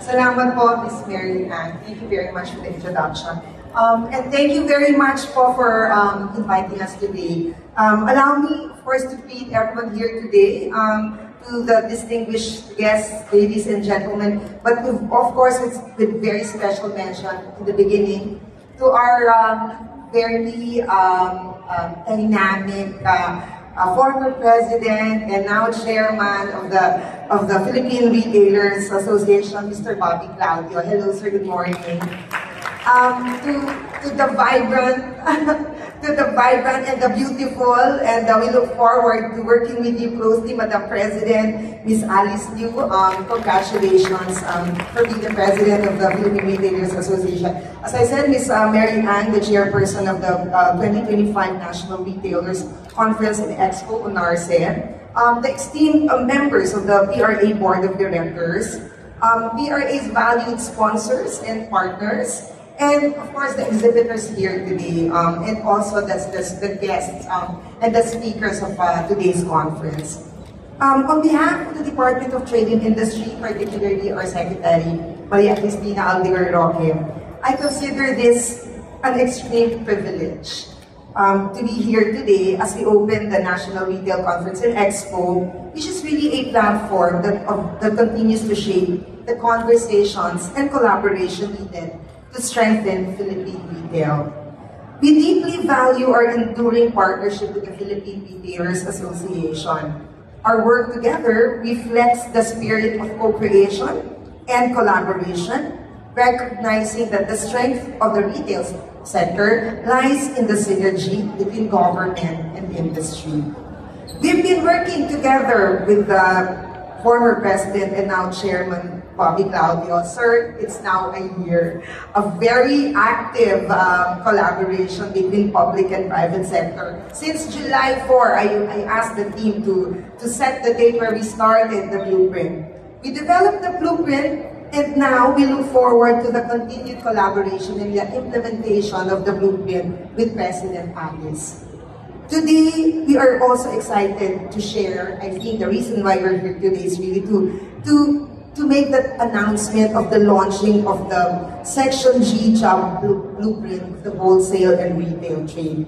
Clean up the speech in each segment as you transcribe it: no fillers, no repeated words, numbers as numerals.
Salamat po, Ms. Mary Ann. Thank you very much for the introduction. And thank you very much po for inviting us today. Allow me, of course, to greet everyone here today, to the distinguished guests, ladies and gentlemen, but of course, with very special mention in the beginning, to our very dynamic former president and now chairman of the Philippine Retailers Association, Mr. Bobby Claudio. Hello, sir. Good morning. To the vibrant and the beautiful, and we look forward to working with you closely, Madam President, Ms. Alice Liu. Congratulations for being the president of the Philippine Retailers Association. As I said, Ms. Mary Ann, the chairperson of the 2025 National Retailers Conference and Expo, UNARCE, the esteemed members of the PRA Board of Directors, PRA's valued sponsors and partners, and of course the exhibitors here today, and also the guests and the speakers of today's conference. On behalf of the Department of Trade and Industry, particularly our Secretary, Maria Cristina Aldigar Roque, I consider this an extreme privilege to be here today as we open the National Retail Conference and Expo, which is really a platform that continues to shape the conversations and collaboration needed to strengthen Philippine retail. We deeply value our enduring partnership with the Philippine Retailers Association. Our work together reflects the spirit of co-creation and collaboration, recognizing that the strength of the retail sector lies in the synergy between government and industry. We've been working together with the former president and now chairman, Bobby Claudio. Sir, it's now a year of very active collaboration between public and private sector. Since July 4, I asked the team to set the date where we started the blueprint. We developed the blueprint, and now we look forward to the continued collaboration and the implementation of the blueprint with President Alice. Today, we are also excited to share, I think the reason why we're here today is really to make that announcement of the launching of the Section G job blueprint of the wholesale and retail trade.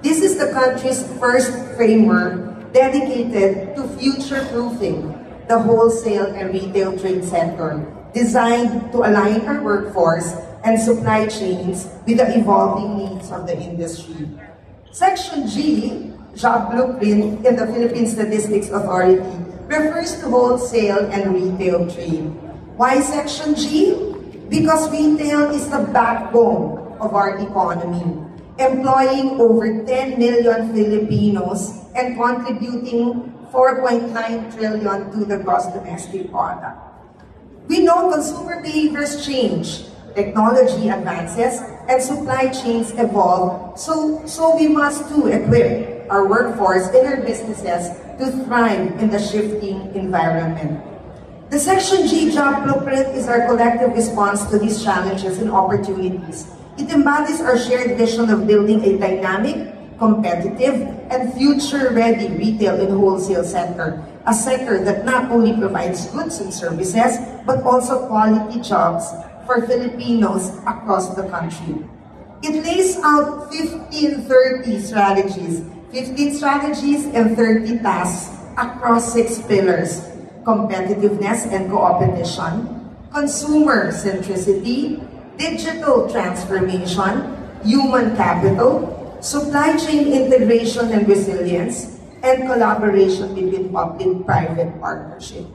This is the country's first framework dedicated to future-proofing the wholesale and retail trade sector, designed to align our workforce and supply chains with the evolving needs of the industry. Section G, Job Blueprint in the Philippine Statistics Authority, refers to wholesale and retail trade. Why Section G? Because retail is the backbone of our economy, employing over 10 million Filipinos and contributing 4.9 trillion to the gross domestic product. We know consumer behaviors change, technology advances, and supply chains evolve, so we must too equip our workforce and our businesses to thrive in the shifting environment. The Section G job blueprint is our collective response to these challenges and opportunities. It embodies our shared vision of building a dynamic, competitive, and future-ready retail and wholesale sector, a sector that not only provides goods and services, but also quality jobs for Filipinos across the country. It lays out 1530 strategies, 15 strategies and 30 tasks across 6 pillars: competitiveness and competition, consumer centricity, digital transformation, human capital, supply chain integration and resilience, and collaboration between public-private partnership.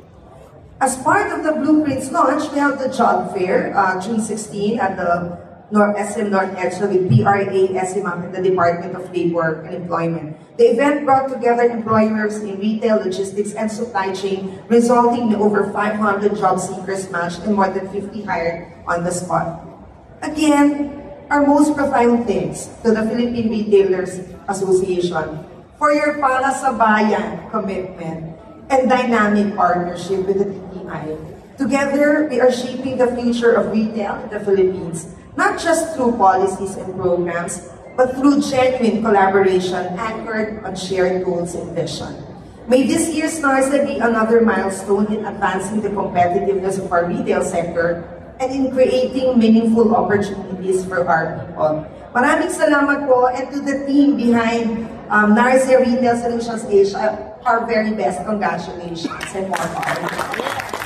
As part of the Blueprint's launch, we have the job fair, June 16 at the SM North EDSA with PRA, SMAP, and the Department of Labor and Employment. The event brought together employers in retail, logistics, and supply chain, resulting in over 500 job seekers matched and more than 50 hired on the spot. Again, our most profound thanks to the Philippine Retailers Association for your para sa bayan commitment and dynamic partnership with the TTI. Together, we are shaping the future of retail in the Philippines, not just through policies and programs, but through genuine collaboration anchored on shared goals and vision. May this year's NARSA be another milestone in advancing the competitiveness of our retail sector and in creating meaningful opportunities for our people. Maraming salamat po, and to the team behind NARSA Retail Solutions Asia, our very best congratulations and more power.